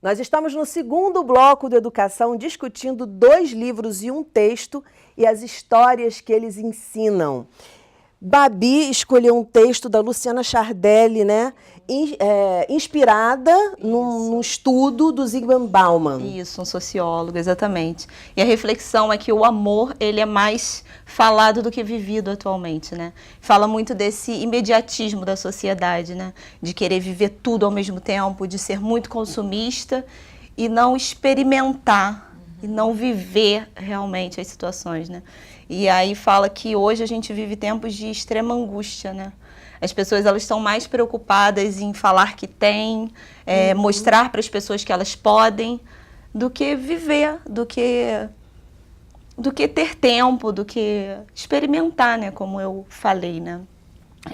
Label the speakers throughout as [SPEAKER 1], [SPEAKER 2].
[SPEAKER 1] Nós estamos no segundo bloco do Educação discutindo 2 livros e um texto e as histórias que eles ensinam. Babi escolheu um texto da Luciana Chardelli, né? Inspirada num estudo do Zygmunt Bauman.
[SPEAKER 2] Isso, um sociólogo, exatamente. E a reflexão é que o amor, ele é mais falado do que vivido atualmente, né? Fala muito desse imediatismo da sociedade, né? De querer viver tudo ao mesmo tempo, de ser muito consumista e não experimentar, e não viver realmente as situações, né? E aí fala que hoje a gente vive tempos de extrema angústia, né? As pessoas elas estão mais preocupadas em falar que têm, mostrar para as pessoas que elas podem, do que viver, do que ter tempo, do que experimentar, né? Como eu falei, né?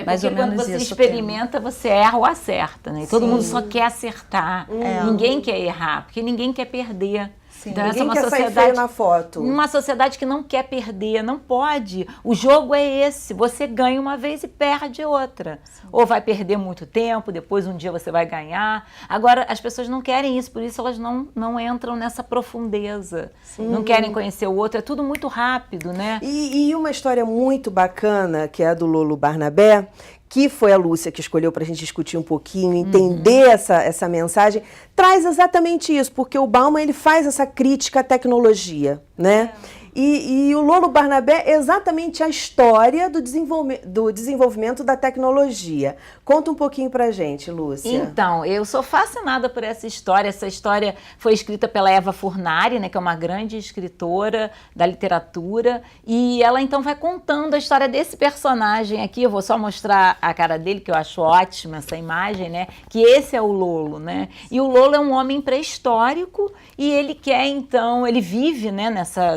[SPEAKER 3] Mais ou menos quando você experimenta, você erra ou acerta, né? E todo mundo só quer acertar, ninguém quer errar, porque ninguém quer perder.
[SPEAKER 1] Sim. Então, essa é uma sociedade na foto.
[SPEAKER 3] Uma sociedade que não quer perder, não pode. O jogo é esse, você ganha uma vez e perde outra. Sim. Ou vai perder muito tempo, depois um dia você vai ganhar. Agora, as pessoas não querem isso, por isso elas não entram nessa profundeza. Sim. Não querem conhecer o outro, é tudo muito rápido, né?
[SPEAKER 1] E uma história muito bacana, que é a do Lolo Barnabé, que foi a Lúcia que escolheu para a gente discutir um pouquinho, entender essa mensagem, traz exatamente isso, porque o Bauman ele faz essa crítica à tecnologia, né? E o Lolo Barnabé é exatamente a história do desenvolvimento da tecnologia. Conta um pouquinho pra gente, Lúcia.
[SPEAKER 3] Então, eu sou fascinada por essa história. Essa história foi escrita pela Eva Furnari, né, que é uma grande escritora da literatura. E ela, então, vai contando a história desse personagem aqui. Eu vou só mostrar a cara dele, que eu acho ótima essa imagem, né? Que esse é o Lolo, né? E o Lolo é um homem pré-histórico e ele quer, então, ele vive, né,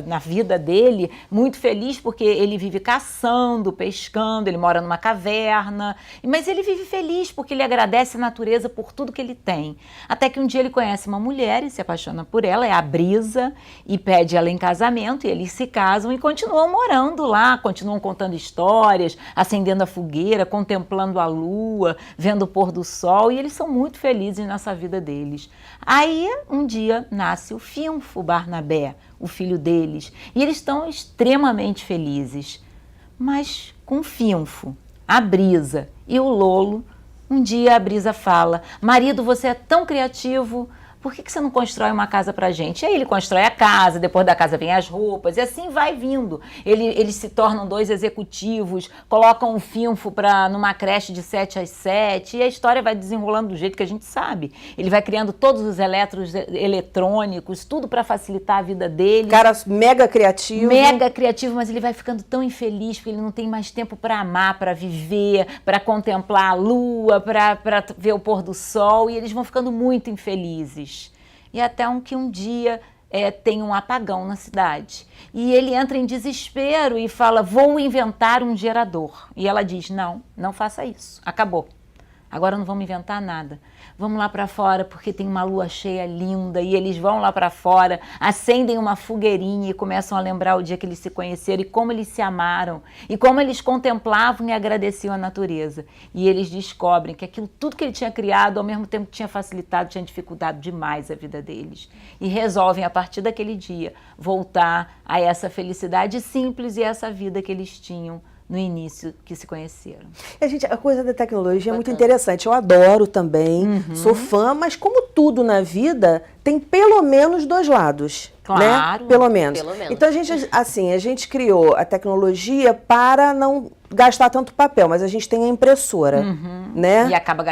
[SPEAKER 3] na vida dele, muito feliz porque ele vive caçando, pescando, ele mora numa caverna, mas ele vive feliz porque ele agradece a natureza por tudo que ele tem. Até que um dia ele conhece uma mulher e se apaixona por ela, é a Brisa, e pede ela em casamento, e eles se casam e continuam morando lá, continuam contando histórias, acendendo a fogueira, contemplando a lua, vendo o pôr do sol, e eles são muito felizes nessa vida deles. Aí, um dia, nasce o Finfo Barnabé, o filho deles, e eles estão extremamente felizes. Mas com o Finfo, a Brisa e o Lolo, um dia a Brisa fala: marido, você é tão criativo, por que você não constrói uma casa pra gente? E aí ele constrói a casa, depois da casa vem as roupas, e assim vai vindo. Eles se tornam 2 executivos, colocam o Finfo numa creche de 7 às 7, e a história vai desenrolando do jeito que a gente sabe. Ele vai criando todos os eletrônicos, tudo para facilitar a vida dele.
[SPEAKER 1] Cara mega criativo.
[SPEAKER 3] Mega criativo, mas ele vai ficando tão infeliz porque ele não tem mais tempo para amar, para viver, para contemplar a lua, para ver o pôr do sol, e eles vão ficando muito infelizes. E até que um dia tem um apagão na cidade. E ele entra em desespero e fala: vou inventar um gerador. E ela diz: não faça isso, acabou. Agora não vamos inventar nada. Vamos lá para fora porque tem uma lua cheia linda. E eles vão lá para fora, acendem uma fogueirinha e começam a lembrar o dia que eles se conheceram e como eles se amaram. E como eles contemplavam e agradeciam a natureza. E eles descobrem que aquilo tudo que ele tinha criado, ao mesmo tempo que tinha facilitado, tinha dificultado demais a vida deles. E resolvem, a partir daquele dia, voltar a essa felicidade simples e essa vida que eles tinham no início que se conheceram.
[SPEAKER 1] A coisa da tecnologia é muito interessante. Eu adoro também, sou fã, mas como tudo na vida, tem pelo menos 2 lados.
[SPEAKER 3] Claro.
[SPEAKER 1] Né? Pelo menos. Então, a gente criou a tecnologia para não gastar tanto papel, mas a gente tem a impressora, né?
[SPEAKER 3] E acaba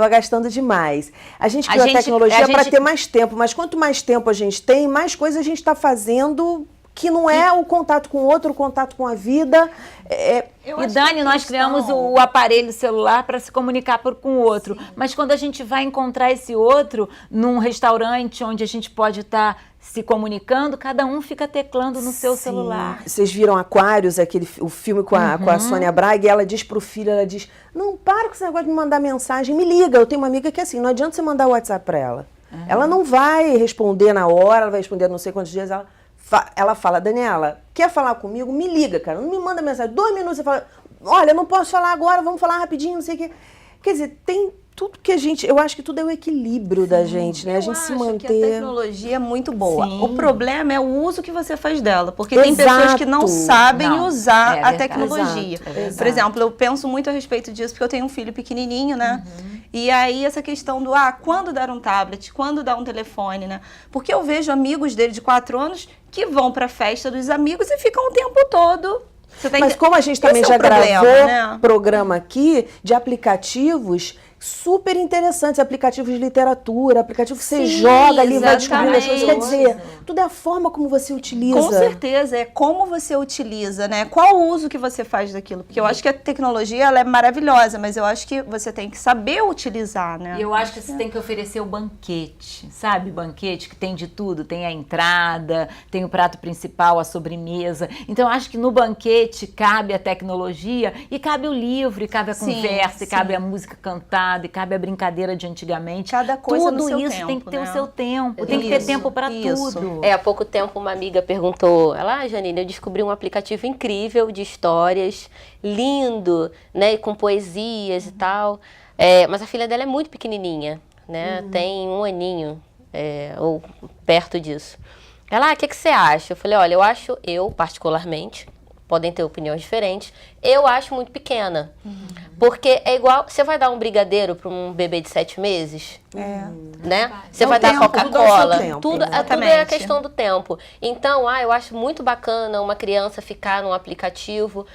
[SPEAKER 3] gastando demais.
[SPEAKER 1] A gente criou a tecnologia para ter mais tempo, mas quanto mais tempo a gente tem, mais coisa a gente está fazendo que não é o contato com o outro, o contato com a vida.
[SPEAKER 3] E Dani, nós criamos o aparelho celular para se comunicar com o outro. Sim. Mas quando a gente vai encontrar esse outro num restaurante onde a gente pode estar se comunicando, cada um fica teclando no seu celular.
[SPEAKER 1] Vocês viram Aquários, o filme com a Sônia Braga, e ela diz pro filho, não, para com esse negócio de me mandar mensagem, me liga. Eu tenho uma amiga que é assim, não adianta você mandar o WhatsApp para ela. Ela não vai responder na hora, ela vai responder não sei quantos dias, ela fala: Daniela, quer falar comigo? Me liga, cara. Não me manda mensagem. 2 minutos você fala: olha, não posso falar agora, vamos falar rapidinho, não sei o quê. Quer dizer, tem tudo que a gente... Eu acho que tudo é o equilíbrio da gente, né? A gente se
[SPEAKER 2] Eu acho
[SPEAKER 1] manter...
[SPEAKER 2] que a tecnologia é muito boa.
[SPEAKER 3] Sim.
[SPEAKER 2] O problema é o uso que você faz dela. Porque tem pessoas que não sabem usar a
[SPEAKER 3] verdade.
[SPEAKER 2] tecnologia.
[SPEAKER 1] Exato.
[SPEAKER 2] Por exemplo, eu penso muito a respeito disso, porque eu tenho um filho pequenininho, né? E aí essa questão do, quando dar um tablet, quando dar um telefone, né? Porque eu vejo amigos dele de 4 anos que vão pra festa dos amigos e ficam o tempo todo...
[SPEAKER 1] Mas como a gente também
[SPEAKER 2] Esse
[SPEAKER 1] já
[SPEAKER 2] é o problema,
[SPEAKER 1] gravou
[SPEAKER 2] né?
[SPEAKER 1] programa aqui de aplicativos super interessantes, aplicativos de literatura, aplicativo que você
[SPEAKER 2] Sim,
[SPEAKER 1] joga ali, vai descobrindo as coisas. Quer
[SPEAKER 2] exatamente.
[SPEAKER 1] dizer, tudo é a forma como você utiliza.
[SPEAKER 2] Com certeza, é como você utiliza, né? Qual o uso que você faz daquilo? Porque eu acho que a tecnologia ela é maravilhosa, mas eu acho que você tem que saber utilizar, né?
[SPEAKER 3] E eu acho que você tem que oferecer o banquete, sabe? Banquete que tem de tudo, tem a entrada, tem o prato principal, a sobremesa. Então, eu acho que no banquete cabe a tecnologia e cabe o livro, e cabe a
[SPEAKER 2] Sim,
[SPEAKER 3] conversa, e
[SPEAKER 2] sim.
[SPEAKER 3] cabe a música cantada, e cabe a brincadeira de antigamente.
[SPEAKER 2] Cada coisa
[SPEAKER 3] tudo
[SPEAKER 2] no seu
[SPEAKER 3] isso
[SPEAKER 2] tempo,
[SPEAKER 3] tem que ter
[SPEAKER 2] né?
[SPEAKER 3] o seu tempo, tem que ter
[SPEAKER 2] Isso,
[SPEAKER 3] tempo para
[SPEAKER 2] isso.
[SPEAKER 3] tudo.
[SPEAKER 4] Há pouco tempo uma amiga perguntou, Janine, eu descobri um aplicativo incrível de histórias, lindo, né, com poesias e tal, mas a filha dela é muito pequenininha, né, tem 1 aninho, ou perto disso. Ela, o que você acha? Eu falei, olha, eu particularmente, podem ter opiniões diferentes, eu acho muito pequena. Porque é igual, você vai dar um brigadeiro para um bebê de 7 meses? Né? Você vai dar
[SPEAKER 1] tempo, tudo ao
[SPEAKER 4] Coca-Cola?
[SPEAKER 1] seu tempo,
[SPEAKER 4] Tudo é a
[SPEAKER 2] exatamente.
[SPEAKER 4] questão do tempo. Então, eu acho muito bacana uma criança ficar num aplicativo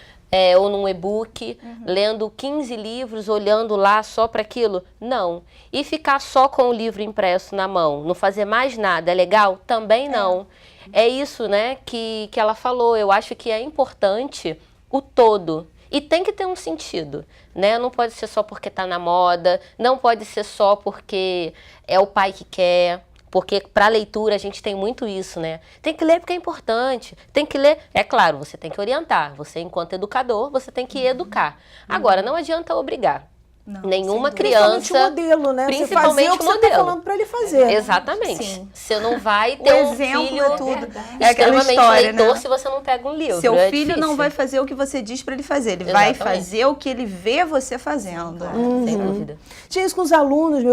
[SPEAKER 4] ou num e-book, lendo 15 livros, olhando lá só para aquilo? Não. E ficar só com o livro impresso na mão, não fazer mais nada, é legal? Também não. É isso, né, que ela falou. Eu acho que é importante o todo. E tem que ter um sentido, né? Não pode ser só porque está na moda, não pode ser só porque é o pai que quer, porque para leitura a gente tem muito isso, né? Tem que ler porque é importante, tem que ler... É claro, você tem que orientar, você enquanto educador, você tem que educar. Agora, não adianta obrigar.
[SPEAKER 2] Não,
[SPEAKER 4] Nenhuma
[SPEAKER 1] Principalmente
[SPEAKER 4] criança...
[SPEAKER 1] o modelo, né?
[SPEAKER 4] Principalmente
[SPEAKER 1] você fazer o que
[SPEAKER 4] o
[SPEAKER 1] você está
[SPEAKER 4] modelo.
[SPEAKER 1] falando para ele fazer.
[SPEAKER 4] Exatamente.
[SPEAKER 2] Sim.
[SPEAKER 4] Você não vai ter um
[SPEAKER 2] exemplo
[SPEAKER 4] filho
[SPEAKER 2] é tudo. É aquela
[SPEAKER 4] extremamente
[SPEAKER 2] história,
[SPEAKER 4] leitor
[SPEAKER 2] né?
[SPEAKER 4] se você não pega um livro.
[SPEAKER 2] Seu
[SPEAKER 4] é
[SPEAKER 2] filho não
[SPEAKER 4] difícil.
[SPEAKER 2] vai fazer o que você diz para ele fazer, ele vai
[SPEAKER 4] Exatamente.
[SPEAKER 2] fazer o que ele vê você fazendo.
[SPEAKER 4] Sem dúvida.
[SPEAKER 1] Tinha isso com os alunos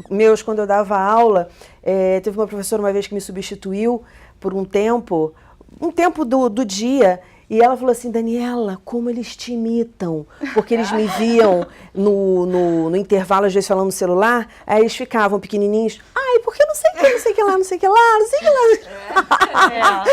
[SPEAKER 1] meus quando eu dava aula. Teve uma professora uma vez que me substituiu por um tempo do dia. E ela falou assim, Daniela, como eles te imitam? Porque eles me viam no intervalo, às vezes falando no celular, aí eles ficavam pequenininhos. Ai, porque não sei o que, não sei o que lá, não sei o que lá, não sei o que lá.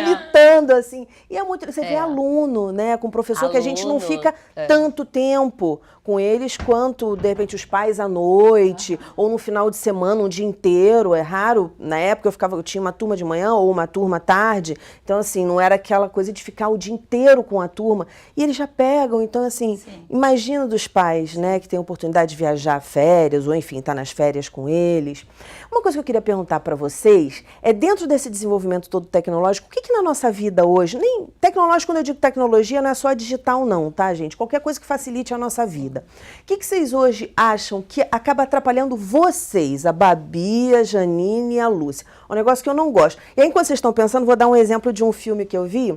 [SPEAKER 1] Imitando, assim. E é muito... Você vê aluno, né, com professor, que a gente não
[SPEAKER 4] Aluno,
[SPEAKER 1] fica tanto tempo com eles quanto, de repente, os pais à noite, ou no final de semana, um dia inteiro. É raro. Na época eu tinha uma turma de manhã ou uma turma à tarde. Então, assim, não era aquela coisa de ficar o dia inteiro com a turma. E eles já pegam. Então, assim, imagina dos pais, né, que tem a oportunidade de viajar férias, ou enfim, estar nas férias com eles. Uma coisa que eu queria perguntar para vocês é, dentro desse desenvolvimento todo tecnológico, o que na nossa vida hoje, nem tecnológico, quando eu digo tecnologia, não é só digital não, tá, gente? Qualquer coisa que facilite a nossa vida. O que vocês hoje acham que acaba atrapalhando vocês, a Babi, a Janine e a Lúcia? Um negócio que eu não gosto. E aí, enquanto vocês estão pensando, vou dar um exemplo de um filme que eu vi,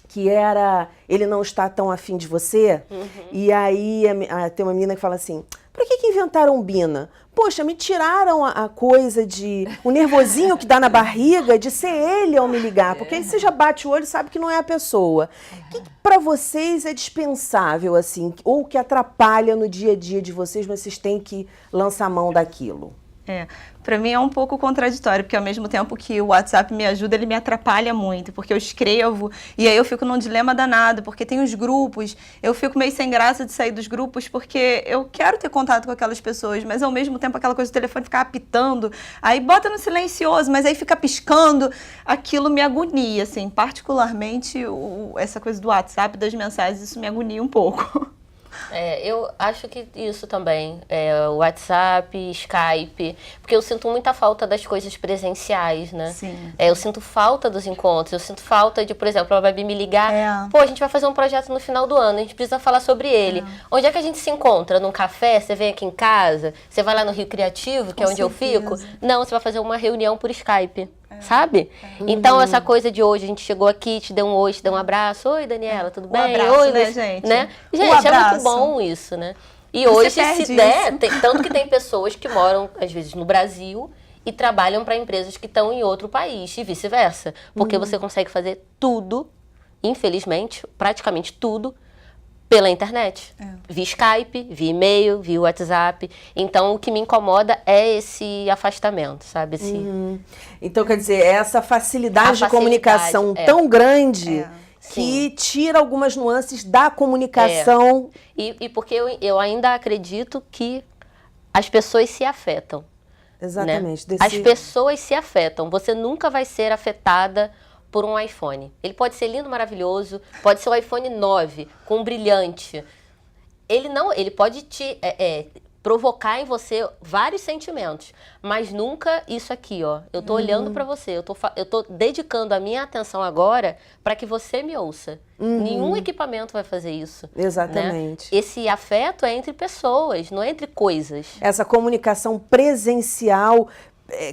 [SPEAKER 1] que era Ele Não Está Tão Afim de Você. E aí tem uma menina que fala assim, por que inventaram Bina? Poxa, me tiraram a coisa de... o nervosinho que dá na barriga de ser ele ao me ligar. Porque aí você já bate o olho e sabe que não é a pessoa. O que para vocês é dispensável, assim? Ou que atrapalha no dia a dia de vocês, mas vocês têm que lançar mão daquilo?
[SPEAKER 2] Para mim é um pouco contraditório, porque ao mesmo tempo que o WhatsApp me ajuda, ele me atrapalha muito, porque eu escrevo e aí eu fico num dilema danado, porque tem os grupos, eu fico meio sem graça de sair dos grupos, porque eu quero ter contato com aquelas pessoas, mas ao mesmo tempo aquela coisa do telefone ficar apitando, aí bota no silencioso, mas aí fica piscando, aquilo me agonia, assim, particularmente essa coisa do WhatsApp, das mensagens, isso me agonia um pouco.
[SPEAKER 4] Eu acho que isso também, WhatsApp, Skype, porque eu sinto muita falta das coisas presenciais, né?
[SPEAKER 2] Sim.
[SPEAKER 4] Eu sinto falta dos encontros, eu sinto falta de, por exemplo, a Babi me ligar, pô, a gente vai fazer um projeto no final do ano, a gente precisa falar sobre ele. Onde é que a gente se encontra? Num café? Você vem aqui em casa? Você vai lá no Rio Criativo, que é onde eu fico? Não, você vai fazer uma reunião por Skype. Sabe? Então, essa coisa de hoje, a gente chegou aqui, te deu um oi, te deu um abraço. Oi, Daniela, tudo bem?
[SPEAKER 2] Um abraço,
[SPEAKER 4] Oi,
[SPEAKER 2] né,
[SPEAKER 4] Luiz?
[SPEAKER 2] gente?
[SPEAKER 4] Né?
[SPEAKER 2] Um
[SPEAKER 4] Gente, é muito
[SPEAKER 2] abraço.
[SPEAKER 4] bom isso, né? E
[SPEAKER 2] Você
[SPEAKER 4] hoje,
[SPEAKER 2] perde
[SPEAKER 4] se der,
[SPEAKER 2] isso.
[SPEAKER 4] tanto que tem pessoas que moram, às vezes, no Brasil e trabalham para empresas que estão em outro país e vice-versa. Porque você consegue fazer tudo, infelizmente, praticamente tudo, pela internet. Via Skype, via e-mail, via WhatsApp. Então, o que me incomoda é esse afastamento, sabe?
[SPEAKER 1] Então, quer dizer, essa facilidade de comunicação
[SPEAKER 4] facilidade,
[SPEAKER 1] tão grande que
[SPEAKER 4] Sim.
[SPEAKER 1] tira algumas nuances da comunicação.
[SPEAKER 4] E porque eu ainda acredito que as pessoas se afetam.
[SPEAKER 1] Exatamente.
[SPEAKER 4] Né? As pessoas se afetam. Você nunca vai ser afetada por um iPhone. Ele pode ser lindo, maravilhoso, pode ser o iPhone 9, com um brilhante. Ele pode te provocar em você vários sentimentos, mas nunca isso aqui, ó. Eu tô olhando para você, eu tô dedicando a minha atenção agora para que você me ouça. Nenhum equipamento vai fazer isso.
[SPEAKER 1] Exatamente.
[SPEAKER 4] Né? Esse afeto é entre pessoas, não é entre coisas.
[SPEAKER 1] Essa comunicação presencial,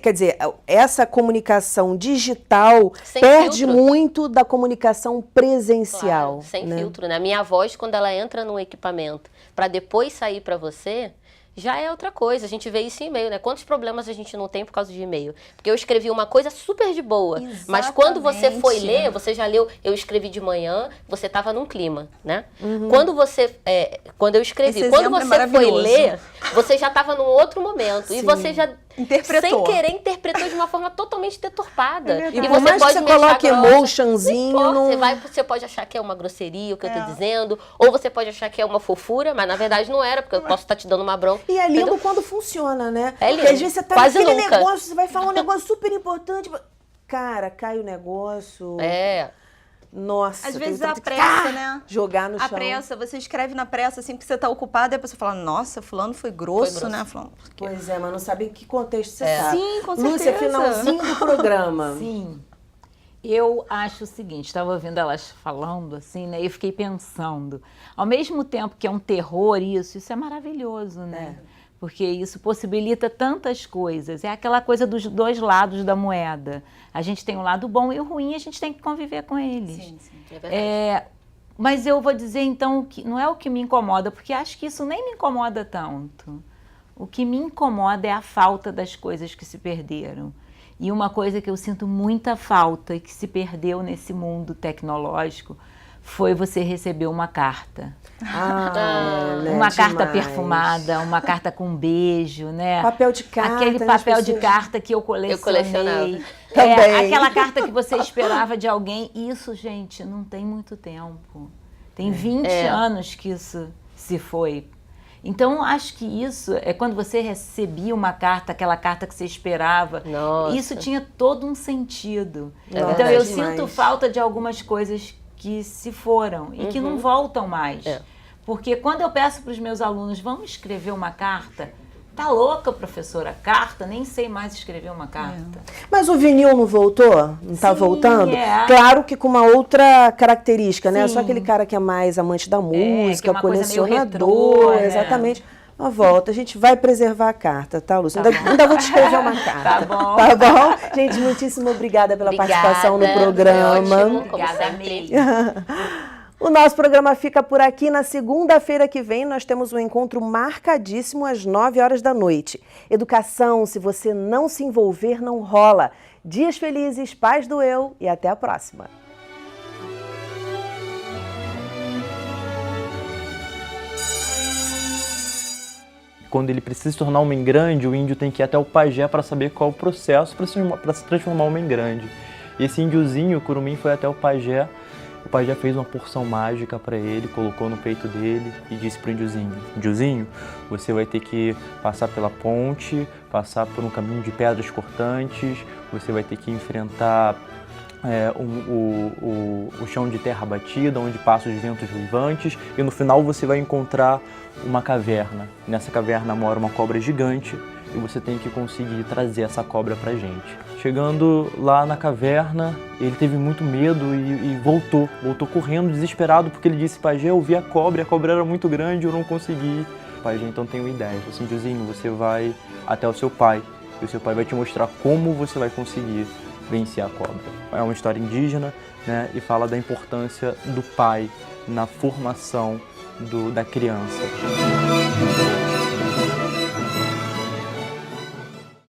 [SPEAKER 1] quer dizer, essa comunicação digital
[SPEAKER 4] Sem
[SPEAKER 1] perde
[SPEAKER 4] filtro.
[SPEAKER 1] muito da comunicação presencial.
[SPEAKER 4] Claro, sem
[SPEAKER 1] né?
[SPEAKER 4] filtro, né? Minha voz, quando ela entra num equipamento para depois sair para você, já é outra coisa. A gente vê isso em e-mail, né? Quantos problemas a gente não tem por causa de e-mail? Porque eu escrevi uma coisa super de boa, mas quando você foi ler, você já leu, eu escrevi de manhã, você estava num clima, né? Quando eu escrevi,
[SPEAKER 2] Esse
[SPEAKER 4] quando
[SPEAKER 2] exemplo é
[SPEAKER 4] você foi
[SPEAKER 2] maravilhoso.
[SPEAKER 4] ler, você já estava num outro momento. E você já,
[SPEAKER 2] Interpretou.
[SPEAKER 4] sem querer, interpretou de uma forma totalmente deturpada.
[SPEAKER 1] E por mais que você
[SPEAKER 4] me achar
[SPEAKER 1] coloque
[SPEAKER 4] grossa,
[SPEAKER 1] emotionzinho,
[SPEAKER 4] não importa, você pode achar que é uma grosseria o que eu tô dizendo, ou você pode achar que é uma fofura, mas na verdade não era, porque eu posso estar te dando uma bronca.
[SPEAKER 1] E é lindo
[SPEAKER 4] entendeu?
[SPEAKER 1] quando funciona, né?
[SPEAKER 4] É lindo.
[SPEAKER 1] Porque às vezes você tá
[SPEAKER 4] Quase
[SPEAKER 1] naquele
[SPEAKER 4] nunca.
[SPEAKER 1] negócio, você vai falar um negócio super importante. Cara, cai o negócio. Nossa.
[SPEAKER 2] Às
[SPEAKER 1] tem
[SPEAKER 2] vezes
[SPEAKER 1] que-
[SPEAKER 2] a pressa, né?
[SPEAKER 1] Jogar no
[SPEAKER 2] A
[SPEAKER 1] chão.
[SPEAKER 2] pressa, você escreve na pressa assim porque você tá ocupado e a pessoa fala, nossa, fulano foi grosso, né? Fulano,
[SPEAKER 1] Pois é, mas não sabe em que contexto você tá.
[SPEAKER 2] Sim, com
[SPEAKER 1] Lúcia,
[SPEAKER 2] certeza.
[SPEAKER 1] finalzinho do programa.
[SPEAKER 3] Sim. Eu acho o seguinte, estava ouvindo elas falando assim, né? E eu fiquei pensando, ao mesmo tempo que é um terror isso é maravilhoso, né? Porque isso possibilita tantas coisas. É aquela coisa dos dois lados da moeda. A gente tem o lado bom e o ruim, a gente tem que conviver com eles.
[SPEAKER 2] Sim, sim.
[SPEAKER 4] É verdade.
[SPEAKER 3] Mas eu vou dizer então que não é o que me incomoda, porque acho que isso nem me incomoda tanto. O que me incomoda é a falta das coisas que se perderam. E uma coisa que eu sinto muita falta e que se perdeu nesse mundo tecnológico foi você receber uma carta.
[SPEAKER 1] Né,
[SPEAKER 3] Uma carta
[SPEAKER 1] demais.
[SPEAKER 3] perfumada, uma carta com um beijo, né?
[SPEAKER 1] Papel de carta.
[SPEAKER 3] Aquele
[SPEAKER 1] né,
[SPEAKER 3] papel
[SPEAKER 1] as
[SPEAKER 3] de
[SPEAKER 1] pessoas-
[SPEAKER 3] carta que eu
[SPEAKER 4] colecionava.
[SPEAKER 3] colecionei.
[SPEAKER 1] Também.
[SPEAKER 3] Aquela carta que você esperava de alguém. Isso, gente, não tem muito tempo. Tem 20 anos que isso se foi. Então, acho que isso é quando você recebia uma carta, aquela carta que você esperava.
[SPEAKER 4] Nossa.
[SPEAKER 3] Isso tinha todo um sentido. Então,
[SPEAKER 1] verdade
[SPEAKER 3] eu
[SPEAKER 1] demais.
[SPEAKER 3] sinto falta de algumas coisas que se foram e que não voltam mais. Porque quando eu peço para os meus alunos, vamos escrever uma carta, tá louca, professora? Carta? Nem sei mais escrever uma carta.
[SPEAKER 1] Mas o vinil não voltou? Não tá
[SPEAKER 3] Sim,
[SPEAKER 1] voltando?
[SPEAKER 3] é.
[SPEAKER 1] Claro que com uma outra característica, né?
[SPEAKER 3] Sim.
[SPEAKER 1] Só aquele cara que é mais amante da música,
[SPEAKER 3] que é uma coisa meio
[SPEAKER 1] colecionador,
[SPEAKER 3] retrô, né?
[SPEAKER 1] exatamente. Uma volta, a gente vai preservar a carta, tá, Lúcia? Ainda vou te escrever uma carta.
[SPEAKER 3] Tá bom.
[SPEAKER 1] Tá bom? Gente, muitíssimo obrigada pela participação no
[SPEAKER 4] Obrigada,
[SPEAKER 1] programa.
[SPEAKER 4] foi ótimo, como
[SPEAKER 3] Obrigada,
[SPEAKER 4] sempre.
[SPEAKER 1] O nosso programa fica por aqui. Na segunda-feira que vem, nós temos um encontro marcadíssimo às 9 horas da noite. Educação, se você não se envolver, não rola. Dias felizes, paz do eu e até a próxima.
[SPEAKER 5] Quando ele precisa se tornar homem grande, o índio tem que ir até o pajé para saber qual o processo para se transformar homem grande. E esse índiozinho, o curumim, foi até o pajé fez uma porção mágica para ele, colocou no peito dele e disse para o índiozinho: Índiozinho, você vai ter que passar pela ponte, passar por um caminho de pedras cortantes, você vai ter que enfrentar o chão de terra batida, onde passam os ventos uivantes, e no final você vai encontrar uma caverna. Nessa caverna mora uma cobra gigante e você tem que conseguir trazer essa cobra pra gente. Chegando lá na caverna, ele teve muito medo e voltou correndo, desesperado, porque ele disse: Pajé, eu vi a cobra era muito grande, eu não consegui. Pajé, então tem uma ideia, assim, Índiozinho, você vai até o seu pai, e o seu pai vai te mostrar como você vai conseguir vencer a cobra. É uma história indígena, né, e fala da importância do pai na formação da criança.